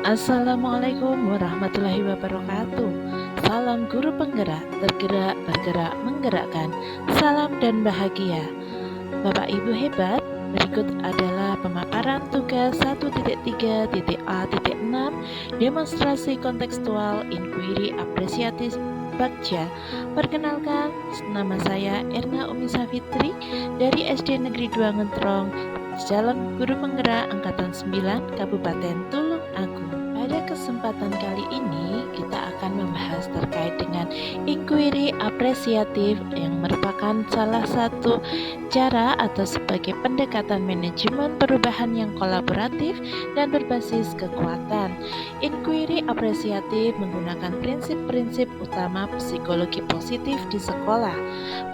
Assalamualaikum warahmatullahi wabarakatuh. Salam guru penggerak, tergerak, bergerak, menggerakkan. Salam dan bahagia. Bapak Ibu hebat, berikut adalah pemaparan tugas 1.3.A.6 demonstrasi kontekstual inquiry apresiatif Bagja. Perkenalkan, nama saya Erna Umi Safitri dari SD Negeri 2 Ngentrong, Jalan Guru Penggerak Angkatan 9, Kabupaten Tulung Agung. Pada kesempatan kali ini, kita akan membahas terkait dengan inquiry apresiatif yang merupakan salah satu cara atau sebagai pendekatan manajemen perubahan yang kolaboratif dan berbasis kekuatan. Inquiry apresiatif menggunakan prinsip-prinsip utama psikologi positif di sekolah.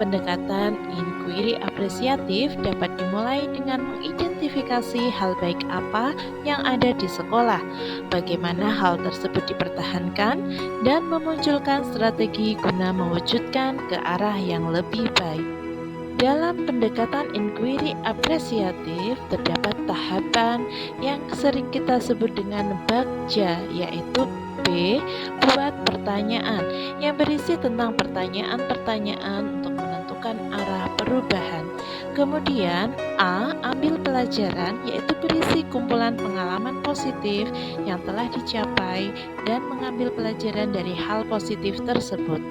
Pendekatan inquiry apresiatif dapat dimulai dengan mengidentifikasi hal baik apa yang ada di sekolah, bagaimana hal tersebut dipertahankan, dan memunculkan strategi guna mewujudkan ke arah yang lebih baik. Dalam pendekatan inquiry apresiatif terdapat tahapan yang sering kita sebut dengan bagja, yaitu B. Buat pertanyaan yang berisi tentang pertanyaan-pertanyaan untuk menentukan arah perubahan. Kemudian A. Ambil pelajaran, yaitu berisi kumpulan pengalaman positif yang telah dicapai dan mengambil pelajaran dari hal positif tersebut.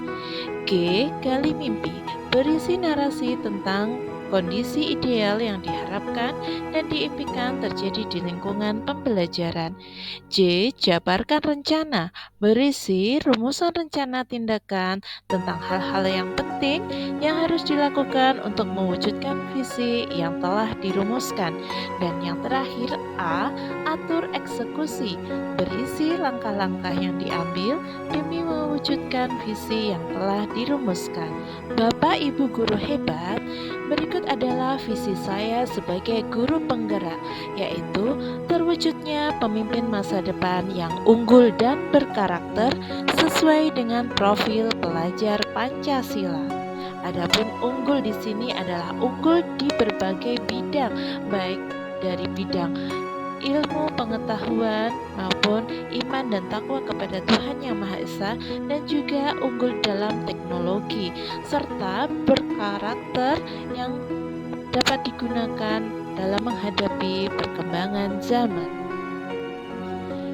G. Gali mimpi, berisi narasi tentang kondisi ideal yang diharapkan dan diimpikan terjadi di lingkungan pembelajaran. J. Jabarkan rencana, berisi rumusan rencana tindakan tentang hal-hal yang penting yang harus dilakukan untuk mewujudkan visi yang telah dirumuskan. Dan yang terakhir A. Atur eksekusi, berisi langkah-langkah yang diambil demi mewujudkan visi yang telah dirumuskan. Bapak Ibu guru hebat, berikut adalah visi saya sebagai guru penggerak, yaitu terwujudnya pemimpin masa depan yang unggul dan berkarakter sesuai dengan profil pelajar Pancasila. Adapun unggul di sini adalah unggul di berbagai bidang, baik dari bidang ilmu pengetahuan maupun iman dan takwa kepada Tuhan Yang Maha Esa, dan juga unggul dalam teknologi serta berkarakter yang dapat digunakan dalam menghadapi perkembangan zaman.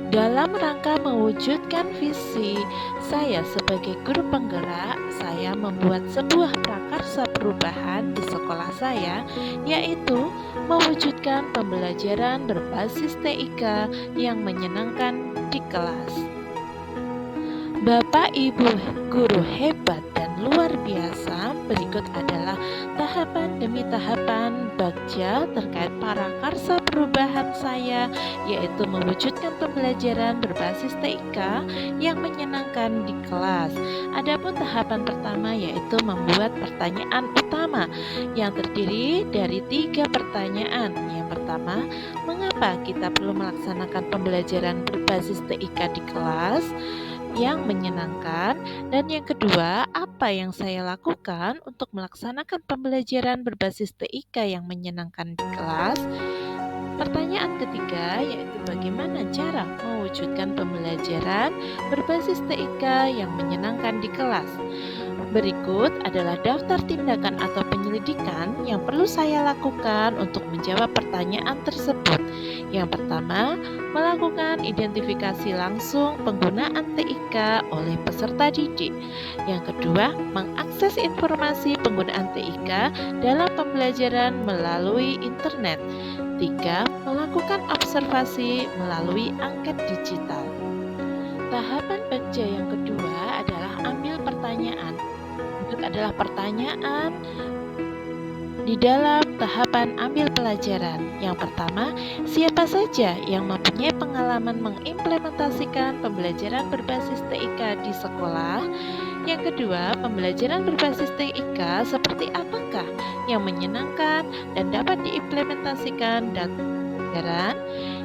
Dalam rangka mewujudkan visi saya sebagai guru penggerak, saya membuat sebuah prakarsa perubahan di sekolah saya, yaitu mewujudkan pembelajaran berbasis TIK yang menyenangkan di kelas. Bapak Ibu guru hebat dan luar biasa, berikut adalah tahapan demi tahapan bagja terkait prakarsa perubahan saya, yaitu mewujudkan pembelajaran berbasis TIK yang menyenangkan di kelas. Adapun tahapan pertama yaitu membuat pertanyaan utama yang terdiri dari 3 pertanyaan. Yang pertama, mengapa kita perlu melaksanakan pembelajaran berbasis TIK di kelas yang menyenangkan, dan yang kedua, apa yang saya lakukan untuk melaksanakan pembelajaran berbasis TIK yang menyenangkan di kelas. Pertanyaan ketiga yaitu bagaimana cara mewujudkan pembelajaran berbasis TIK yang menyenangkan di kelas. Berikut adalah daftar tindakan atau penyelidikan yang perlu saya lakukan untuk menjawab pertanyaan tersebut. Yang pertama, melakukan identifikasi langsung penggunaan TIK oleh peserta didik. Yang kedua, mengakses informasi penggunaan TIK dalam pembelajaran melalui internet. 3. Melakukan observasi melalui angket digital. Tahapan bagja yang kedua adalah ambil pertanyaan. Berikut adalah pertanyaan di dalam tahapan ambil pelajaran. Yang pertama, siapa saja yang mempunyai pengalaman mengimplementasikan pembelajaran berbasis TIK di sekolah? Yang kedua, pembelajaran berbasis TIK seperti apakah yang menyenangkan dan dapat diimplementasikan dan pelajaran?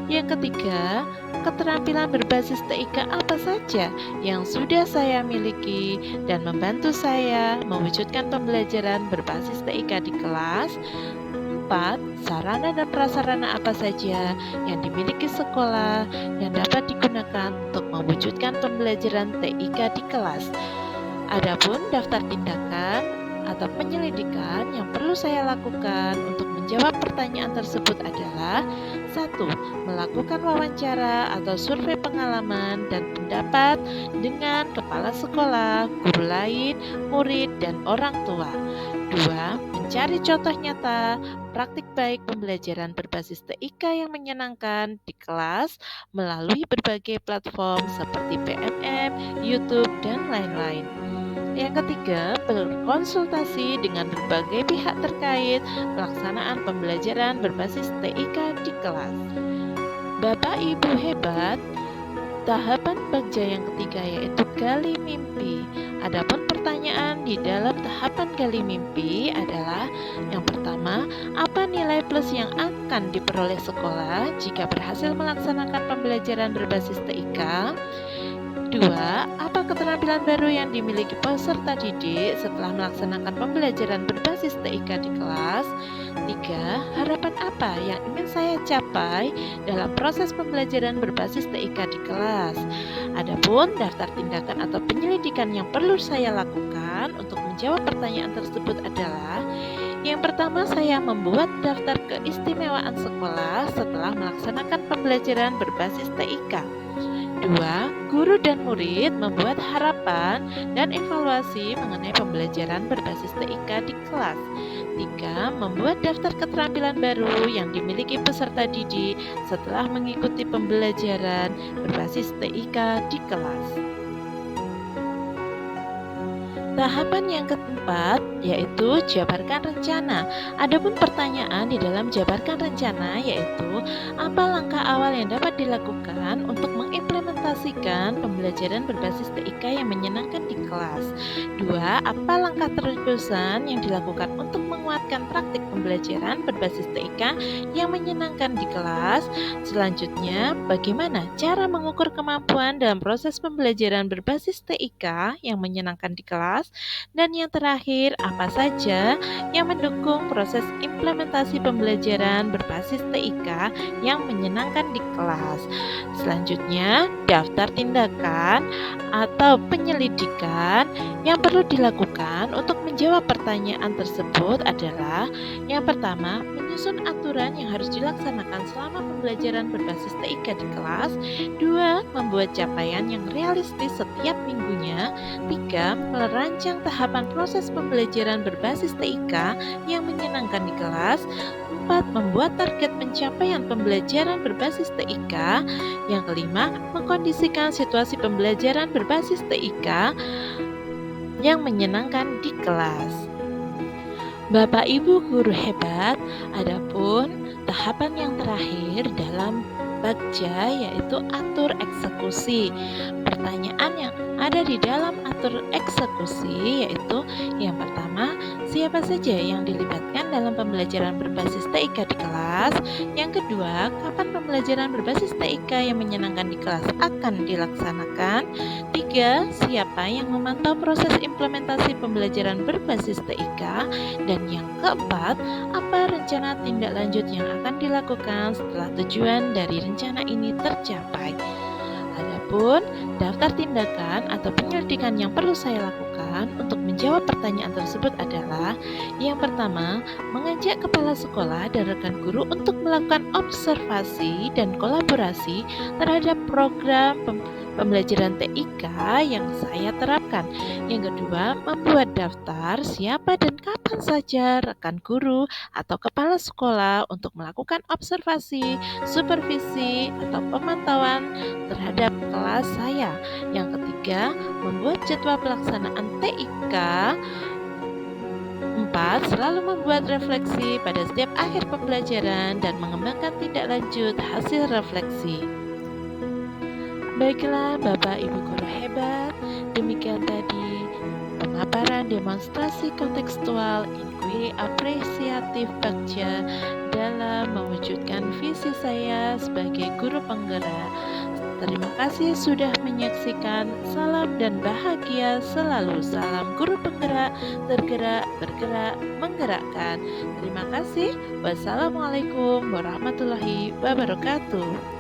Yang ketiga, keterampilan berbasis TIK apa saja yang sudah saya miliki dan membantu saya mewujudkan pembelajaran berbasis TIK di kelas? keempat, sarana dan prasarana apa saja yang dimiliki sekolah yang dapat digunakan untuk mewujudkan pembelajaran TIK di kelas. Adapun daftar tindakan atau penyelidikan yang perlu saya lakukan untuk menjawab pertanyaan tersebut adalah: 1. Melakukan wawancara atau survei pengalaman dan pendapat dengan kepala sekolah, guru lain, murid, dan orang tua. 2. Mencari contoh nyata praktik baik pembelajaran berbasis TIK yang menyenangkan di kelas melalui berbagai platform seperti PMM, YouTube, dan lain-lain. Yang ketiga, berkonsultasi dengan berbagai pihak terkait pelaksanaan pembelajaran berbasis TIK di kelas. Bapak Ibu hebat, tahapan bagja yang ketiga yaitu gali mimpi. Adapun pertanyaan di dalam tahapan gali mimpi adalah: yang pertama, apa nilai plus yang akan diperoleh sekolah jika berhasil melaksanakan pembelajaran berbasis TIK? 2. Apa keterampilan baru yang dimiliki peserta didik setelah melaksanakan pembelajaran berbasis TIK di kelas? 3. Harapan apa yang ingin saya capai dalam proses pembelajaran berbasis TIK di kelas? Adapun daftar tindakan atau penyelidikan yang perlu saya lakukan untuk menjawab pertanyaan tersebut adalah: yang pertama, saya membuat daftar keistimewaan sekolah setelah melaksanakan pembelajaran berbasis TIK. 2. Guru dan murid membuat harapan dan evaluasi mengenai pembelajaran berbasis TIK di kelas. 3. Membuat daftar keterampilan baru yang dimiliki peserta didik setelah mengikuti pembelajaran berbasis TIK di kelas. Tahapan yang keempat yaitu jabarkan rencana. Adapun pertanyaan di dalam jabarkan rencana yaitu: apa langkah awal yang dapat dilakukan untuk mengimplementasikan pembelajaran berbasis TIK yang menyenangkan di kelas? 2. Apa langkah terusan yang dilakukan untuk menguatkan praktik pembelajaran berbasis TIK yang menyenangkan di kelas? Selanjutnya, bagaimana cara mengukur kemampuan dalam proses pembelajaran berbasis TIK yang menyenangkan di kelas? Dan yang terakhir, apa saja yang mendukung proses implementasi pembelajaran berbasis TIK yang menyenangkan di kelas? Selanjutnya, daftar tindakan atau penyelidikan yang perlu dilakukan untuk menjawab pertanyaan tersebut adalah: yang pertama, menyusun aturan yang harus dilaksanakan selama pembelajaran berbasis TIK di kelas. 2. Membuat capaian yang realistis setiap minggunya. 3. Merancang tahapan proses pembelajaran berbasis TIK yang menyenangkan di kelas. 4. Membuat target pencapaian pembelajaran berbasis TIK. Yang kelima, mengkondisikan situasi pembelajaran berbasis TIK yang menyenangkan di kelas. Bapak Ibu guru hebat, adapun tahapan yang terakhir dalam bagja yaitu atur eksekusi. Pertanyaan yang ada di dalam atur eksekusi yaitu: yang pertama, siapa saja yang dilibatkan dalam pembelajaran berbasis TIK di kelas? Yang kedua, kapan pembelajaran berbasis TIK yang menyenangkan di kelas akan dilaksanakan? 3. Siapa yang memantau proses implementasi pembelajaran berbasis TIK? Dan yang keempat, apa rencana tindak lanjut yang akan dilakukan setelah tujuan dari rencana ini tercapai? Adapun daftar tindakan atau penyelidikan yang perlu saya lakukan untuk menjawab pertanyaan tersebut adalah: yang pertama, mengajak kepala sekolah dan rekan guru untuk melakukan observasi dan kolaborasi terhadap program pembelajaran TIK yang saya terapkan. Yang kedua, membuat daftar siapa dan kapan saja rekan guru atau kepala sekolah untuk melakukan observasi, supervisi, atau pemantauan terhadap kelas saya. Yang ketiga, membuat jadwal pelaksanaan TIK. 4. Selalu membuat refleksi pada setiap akhir pembelajaran dan mengembangkan tindak lanjut hasil refleksi. Baiklah Bapak Ibu guru hebat, demikian tadi pemaparan demonstrasi kontekstual inquiry apresiatif bagja dalam mewujudkan visi saya sebagai guru penggerak Terima kasih sudah menyaksikan. Salam dan bahagia selalu. Salam guru penggerak, tergerak, bergerak, menggerakkan. Terima kasih. Wassalamualaikum warahmatullahi wabarakatuh.